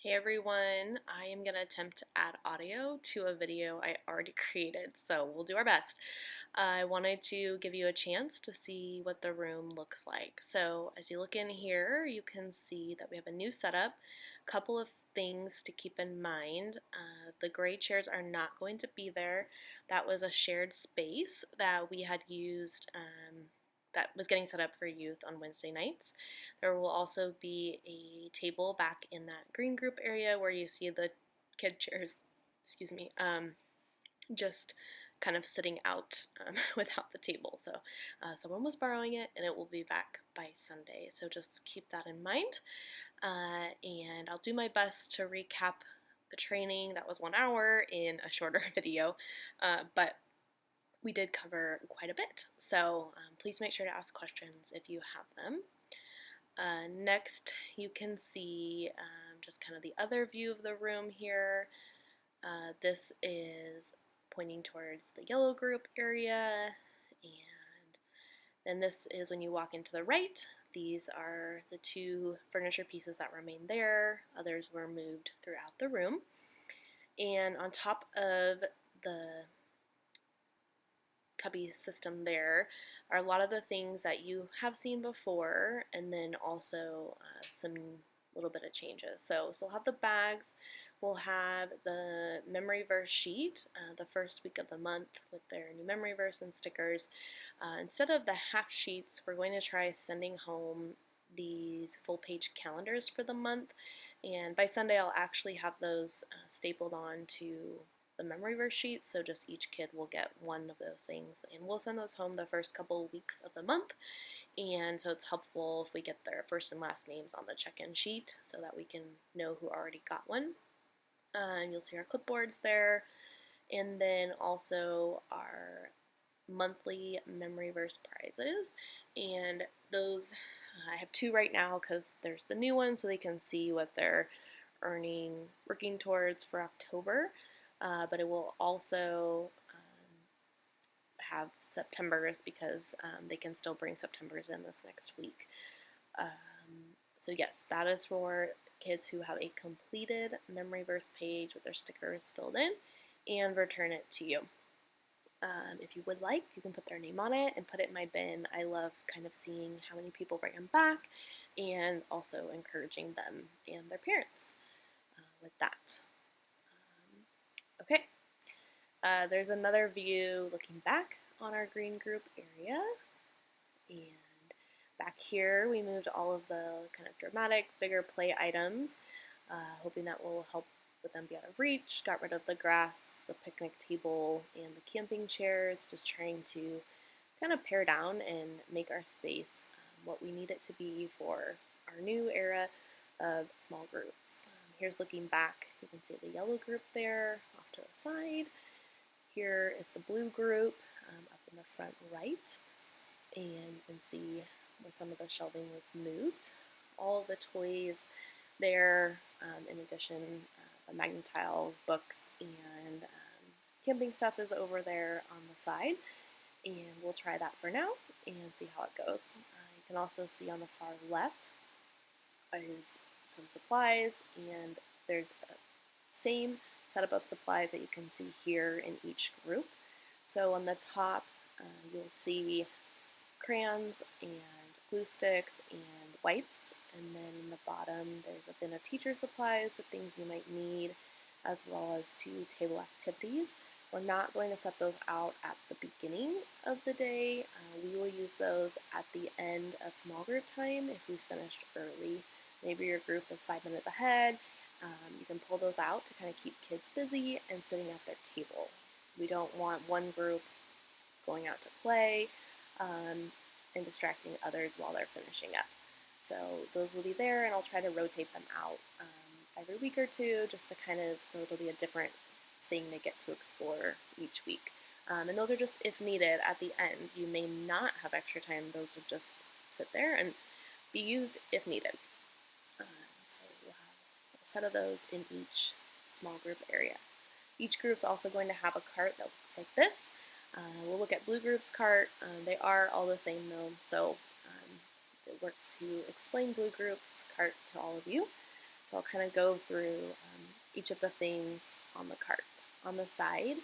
Hey everyone, I am going to attempt to add audio to a video I already created, so we'll do our best. I wanted to give you a chance to see what the room looks like. So as you look in here, you can see that we have a new setup, a couple of things to keep in mind. The gray chairs are not going to be there. That was a shared space that we had used that was getting set up for youth on Wednesday nights. There will also be a table back in that green group area where you see the kid chairs, excuse me, just kind of sitting out without the table. So someone was borrowing it and it will be back by Sunday. So just keep that in mind. And I'll do my best to recap the training. That was 1 hour in a shorter video, but we did cover quite a bit. So please make sure to ask questions if you have them. Next, you can see just kind of the other view of the room here. This is pointing towards the yellow group area, and then this is when you walk into the right. These are the two furniture pieces that remain there. Others were moved throughout the room. And on top of the cubby system there are a lot of the things that you have seen before, and then also some little bit of changes. So we'll have the bags, we'll have the memory verse sheet the first week of the month with their new memory verse and stickers. Instead of the half sheets, we're going to try sending home these full page calendars for the month, and by Sunday I'll actually have those stapled on to the memory verse sheet, so just each kid will get one of those things, and we'll send those home the first couple weeks of the month. And so it's helpful if we get their first and last names on the check-in sheet so that we can know who already got one. And you'll see our clipboards there, and then also our monthly memory verse prizes. And those, I have two right now because there's the new one so they can see what they're working towards for October. But it will also have September's because they can still bring September's in this next week. So yes, that is for kids who have a completed memory verse page with their stickers filled in and return it to you. If you would like, you can put their name on it and put it in my bin. I love kind of seeing how many people bring them back and also encouraging them and their parents with that. Okay, there's another view looking back on our green group area, and back here we moved all of the kind of dramatic, bigger play items, hoping that will help with them be out of reach. Got rid of the grass, the picnic table, and the camping chairs, just trying to kind of pare down and make our space what we need it to be for our new era of small groups. Here's looking back. You can see the yellow group there off to the side. Here is the blue group up in the front right, and you can see where some of the shelving was moved. All of the toys there, in addition, the Magna-Tiles, books, and camping stuff is over there on the side, and we'll try that for now and see how it goes. You can also see on the far left is some supplies, and there's a same setup of supplies that you can see here in each group. So on the top, you'll see crayons and glue sticks and wipes, and then in the bottom there's a bin of teacher supplies with things you might need, as well as 2 table activities. We're not going to set those out at the beginning of the day. We will use those at the end of small group time if we finished early. Maybe your group is 5 minutes ahead. You can pull those out to kind of keep kids busy and sitting at their table. We don't want one group going out to play and distracting others while they're finishing up. So those will be there, and I'll try to rotate them out every week or two, just to kind of, so it'll be a different thing they get to explore each week. And those are just if needed at the end. You may not have extra time. Those will just sit there and be used if needed. So we'll have a set of those in each small group area. Each group's also going to have a cart that looks like this. We'll look at Blue Group's cart. They are all the same though, so it works to explain Blue Group's cart to all of you. So I'll kind of go through each of the things on the cart. On the side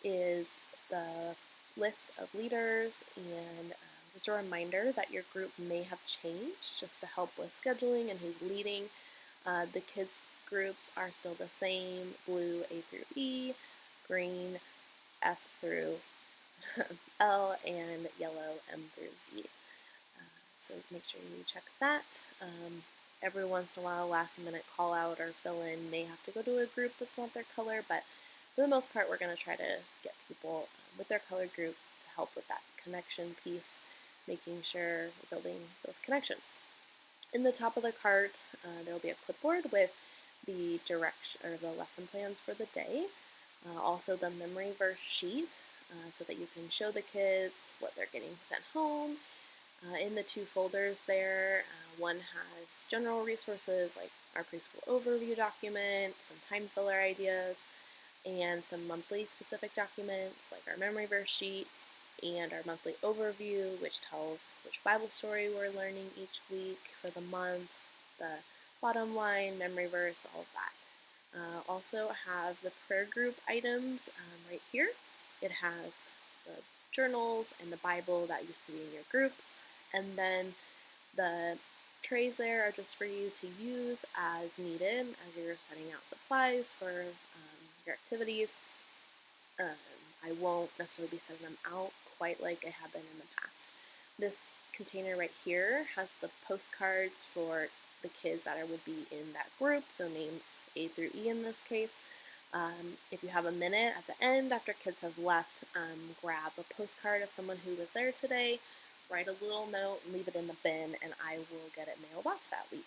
is the list of leaders and just a reminder that your group may have changed just to help with scheduling and who's leading. The kids groups are still the same: blue A through E, green F through L, and yellow M through Z. So make sure you check that. Every once in a while, last minute call out or fill in may have to go to a group that's not their color, but for the most part, we're going to try to get people with their color group to help with that connection piece, making sure we're building those connections. In the top of the cart, there will be a clipboard with the direction or the lesson plans for the day. Also the memory verse sheet, so that you can show the kids what they're getting sent home. In the two folders there, one has general resources like our preschool overview document, some time filler ideas, and some monthly specific documents like our memory verse sheet and our monthly overview, which tells which Bible story we're learning each week for the month, the bottom line, memory verse, all of that. Also have the prayer group items right here. It has the journals and the Bible that used to be in your groups, and then the trays there are just for you to use as needed as you're setting out supplies for your activities. I won't necessarily be setting them out quite like I have been in the past. This container right here has the postcards for the kids that would be in that group, so names A through E in this case. If you have a minute at the end after kids have left, grab a postcard of someone who was there today, write a little note, and leave it in the bin, and I will get it mailed off that week.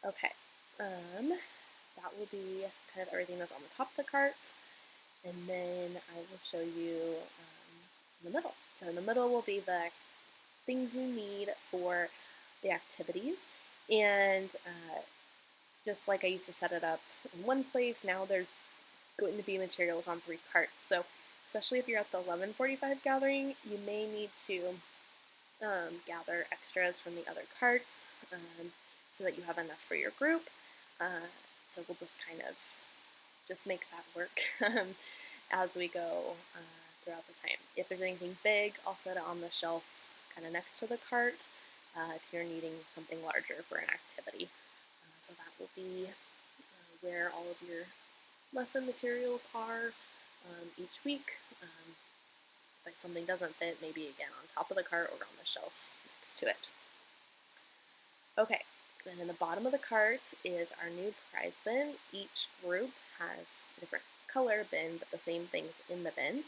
Okay, that will be kind of everything that's on the top of the cart, and then I will show you the middle. So in the middle will be the things you need for the activities, and just like I used to set it up in one place, now there's going to be materials on 3 carts. So especially if you're at the 11:45 gathering, you may need to gather extras from the other carts so that you have enough for your group. So we'll just kind of just make that work as we go throughout the time. If there's anything big, I'll set it on the shelf kind of next to the cart if you're needing something larger for an activity. So that will be where all of your lesson materials are each week. If something doesn't fit, maybe again on top of the cart or on the shelf next to it. Okay, then in the bottom of the cart is our new prize bin. Each group has a different color bin, but the same things in the bin.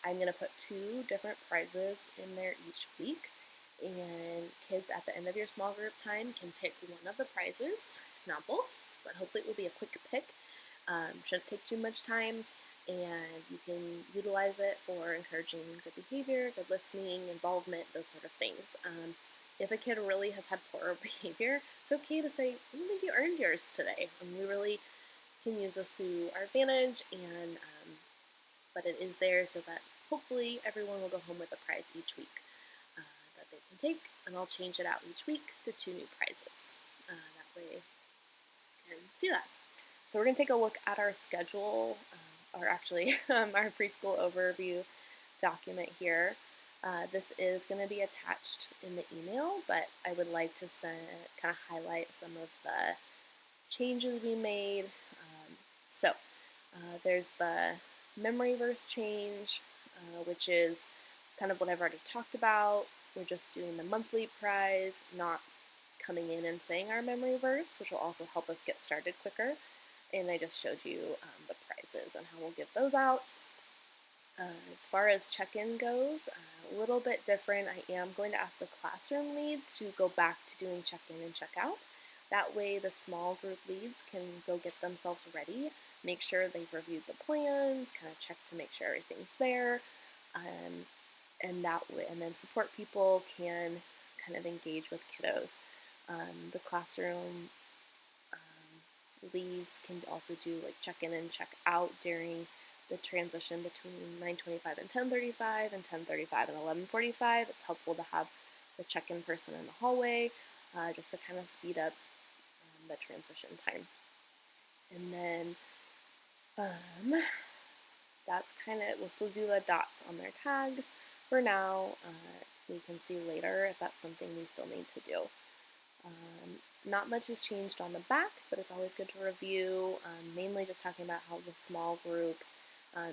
I'm going to put 2 different prizes in there each week, and kids at the end of your small group time can pick one of the prizes, not both, but hopefully it will be a quick pick. Shouldn't take too much time, and you can utilize it for encouraging good behavior, good listening, involvement, those sort of things. If a kid really has had poor behavior, it's okay to say, I don't think you earned yours today. We really can use this to our advantage, and but it is there so that hopefully everyone will go home with a prize each week that they can take, and I'll change it out each week to 2 new prizes. That way you can do that. So we're going to take a look at our schedule, or actually our preschool overview document here. This is going to be attached in the email, but I would like to kind of highlight some of the changes we made. There's the memory verse change, which is kind of what I've already talked about. We're just doing the monthly prize, not coming in and saying our memory verse, which will also help us get started quicker. And I just showed you the prizes and how we'll give those out. As far as check-in goes, a little bit different. I am going to ask the classroom lead to go back to doing check-in and check-out. That way the small group leads can go get themselves ready, make sure they've reviewed the plans, kind of check to make sure everything's there, and that way, and then support people can kind of engage with kiddos. The classroom leads can also do like check-in and check-out during the transition between 9:25 and 10:35 and 10:35 and 11:45. It's helpful to have the check-in person in the hallway. just to kind of speed up the transition time. And then that's kind of, we'll still do the dots on their tags for now. We can see later if that's something we still need to do. Not much has changed on the back, but it's always good to review, mainly just talking about how the small group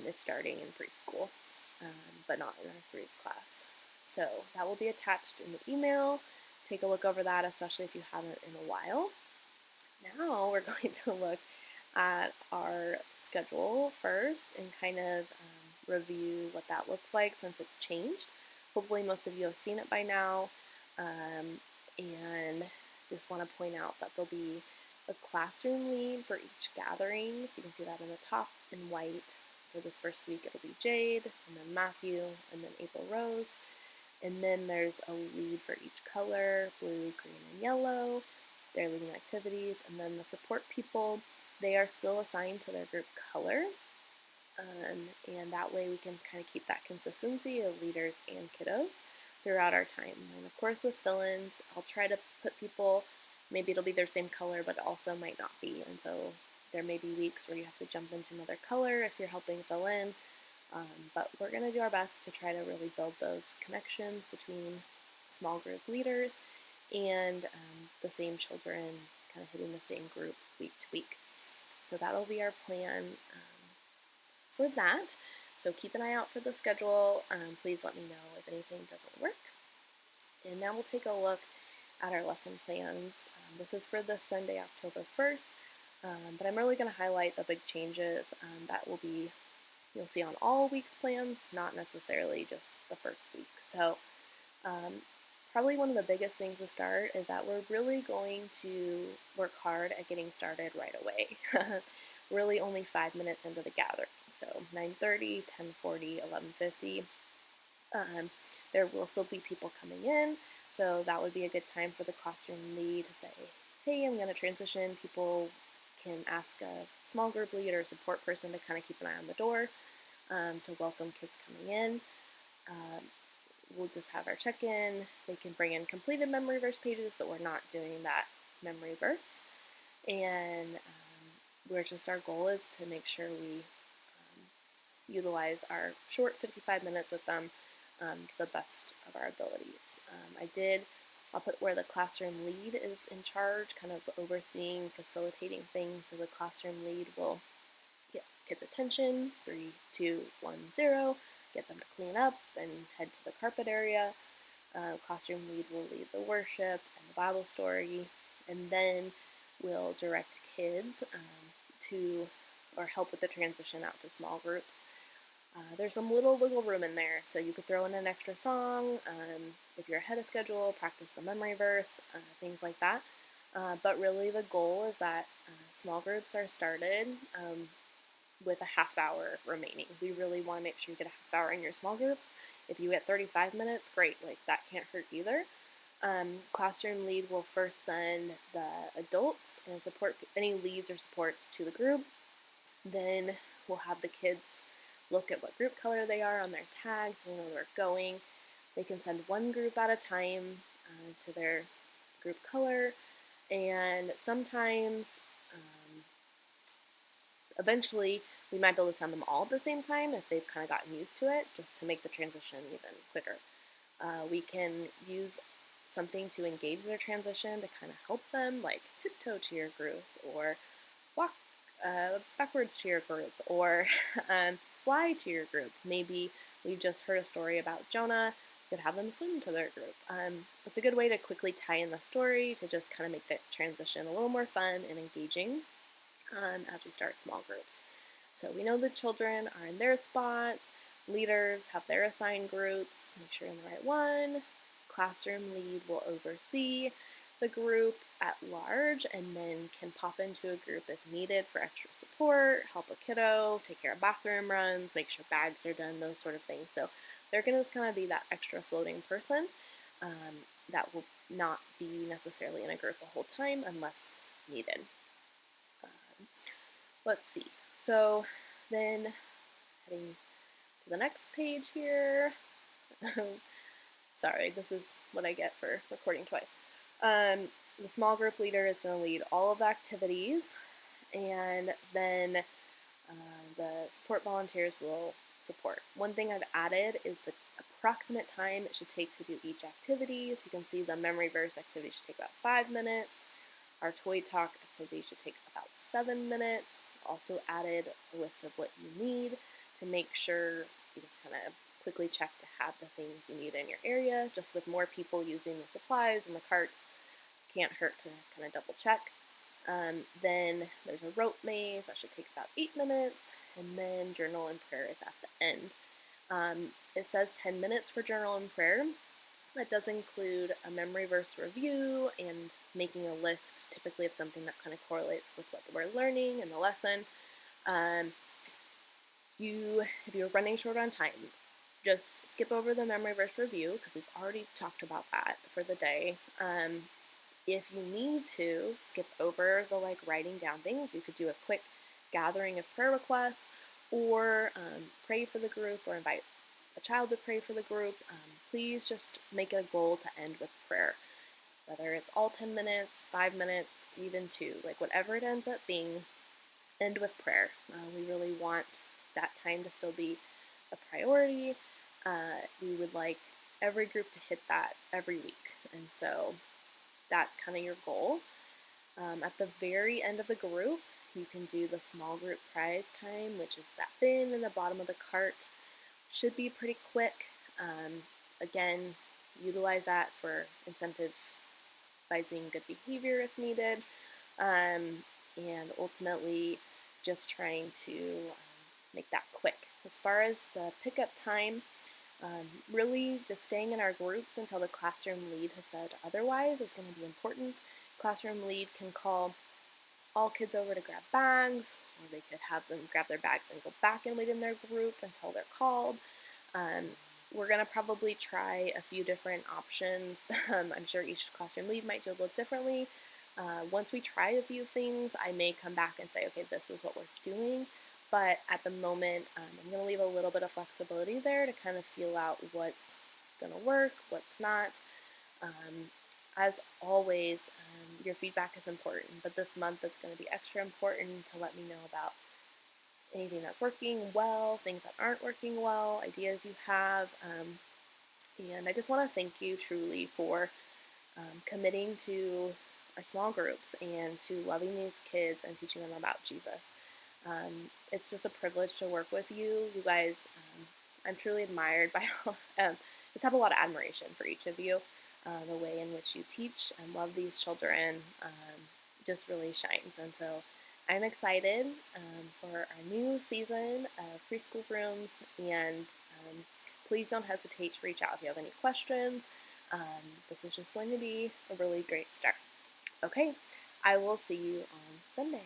is starting in preschool, but not in our threes class. So that will be attached in the email. Take a look over that, especially if you haven't in a while. Now we're going to look at our schedule first and kind of review what that looks like since it's changed. Hopefully most of you have seen it by now, and just want to point out that there'll be a classroom lead for each gathering, so you can see that in the top in white. For this first week it'll be Jade, and then Matthew, and then April Rose, and then there's a lead for each color, blue, green, and yellow. They're leading activities, and then the support people, they are still assigned to their group color, and that way we can kind of keep that consistency of leaders and kiddos throughout our time. And of course with fill-ins, I'll try to put people, maybe it'll be their same color, but it also might not be, and so there may be weeks where you have to jump into another color if you're helping fill in, but we're going to do our best to try to really build those connections between small group leaders and the same children kind of hitting the same group week to week. So that'll be our plan for that. So keep an eye out for the schedule. Please let me know if anything doesn't work. And now we'll take a look at our lesson plans. This is for this Sunday, October 1st, but I'm really going to highlight the big changes that will be, you'll see on all week's plans, not necessarily just the first week. So probably one of the biggest things to start is that we're really going to work hard at getting started right away. Really only 5 minutes into the gathering. So 9:30, 10:40, 11:50. There will still be people coming in, so that would be a good time for the classroom lead to say, hey, I'm going to transition. People can ask a small group lead or support person to kind of keep an eye on the door to welcome kids coming in. We'll just have our check-in. They can bring in completed memory verse pages, but we're not doing that memory verse. And our goal is to make sure we utilize our short 55 minutes with them to the best of our abilities. I'll put where the classroom lead is in charge, kind of overseeing, facilitating things, so the classroom lead will get kids' attention, 3, 2, 1, 0, get them to clean up and head to the carpet area. Classroom lead will lead the worship and the Bible story, and then we'll direct kids to, or help with the transition out to small groups. There's some little wiggle room in there, so you could throw in an extra song, if you're ahead of schedule, practice the memory verse, things like that. But really the goal is that small groups are started with a half hour remaining. We really want to make sure you get a half hour in your small groups. If you get 35 minutes, great, like that can't hurt either. Classroom lead will first send the adults and support any leads or supports to the group. Then we'll have the kids look at what group color they are on their tags, so they know where they're going. They can send one group at a time to their group color, and sometimes eventually we might be able to send them all at the same time if they've kind of gotten used to it, just to make the transition even quicker. We can use something to engage their transition to kind of help them, like tiptoe to your group, or walk backwards to your group, or fly to your group. Maybe we've just heard a story about Jonah, you could have them swim to their group. It's a good way to quickly tie in the story to just kind of make that transition a little more fun and engaging as we start small groups. So we know the children are in their spots, leaders have their assigned groups, make sure you're in the right one. Classroom lead will oversee the group at large and then can pop into a group if needed for extra support, help a kiddo, take care of bathroom runs, make sure bags are done, those sort of things. So they're going to just kind of be that extra floating person that will not be necessarily in a group the whole time unless needed. Let's see. So then heading to the next page here. Sorry, this is what I get for recording twice. The small group leader is going to lead all of the activities, and then the support volunteers will support. One thing I've added is the approximate time it should take to do each activity. So you can see the memory verse activity should take about 5 minutes. Our toy talk activity should take about 7 minutes. Also added a list of what you need to make sure you just kind of quickly check to have the things you need in your area. Just with more people using the supplies and the carts, can't hurt to kind of double check. Then there's a rope maze that should take about 8 minutes, and then journal and prayer is at the end. It says 10 minutes for journal and prayer. That does include a memory verse review and making a list, typically of something that kind of correlates with what we're learning in the lesson. If you're running short on time, just skip over the memory verse review because we've already talked about that for the day. If you need to skip over the writing down things, you could do a quick gathering of prayer requests, or pray for the group, or invite a child to pray for the group. Please just make a goal to end with prayer, whether it's all 10 minutes, 5 minutes, even 2, whatever it ends up being, end with prayer. We really want that time to still be a priority. We would like every group to hit that every week, and so that's kind of your goal. At the very end of the group, you can do the small group prize time, which is that bin in the bottom of the cart. Should be pretty quick. Again, utilize that for incentivizing good behavior if needed, and ultimately just trying to make that quick. As far as the pickup time, really just staying in our groups until the classroom lead has said otherwise is going to be important. Classroom lead can call all kids over to grab bags, or they could have them grab their bags and go back and wait in their group until they're called. We're going to probably try a few different options. I'm sure each classroom lead might do a little differently. Once we try a few things, I may come back and say, okay, this is what we're doing. But at the moment, I'm going to leave a little bit of flexibility there to kind of feel out what's going to work, what's not. As always, your feedback is important, but this month it's going to be extra important to let me know about anything that's working well, things that aren't working well, ideas you have. And I just want to thank you truly for committing to our small groups and to loving these kids and teaching them about Jesus. It's just a privilege to work with you. You guys, I'm truly admired by just have a lot of admiration for each of you. The way in which you teach and love these children just really shines. And so I'm excited for our new season of preschool rooms, and please don't hesitate to reach out if you have any questions. This is just going to be a really great start. Okay, I will see you on Sunday.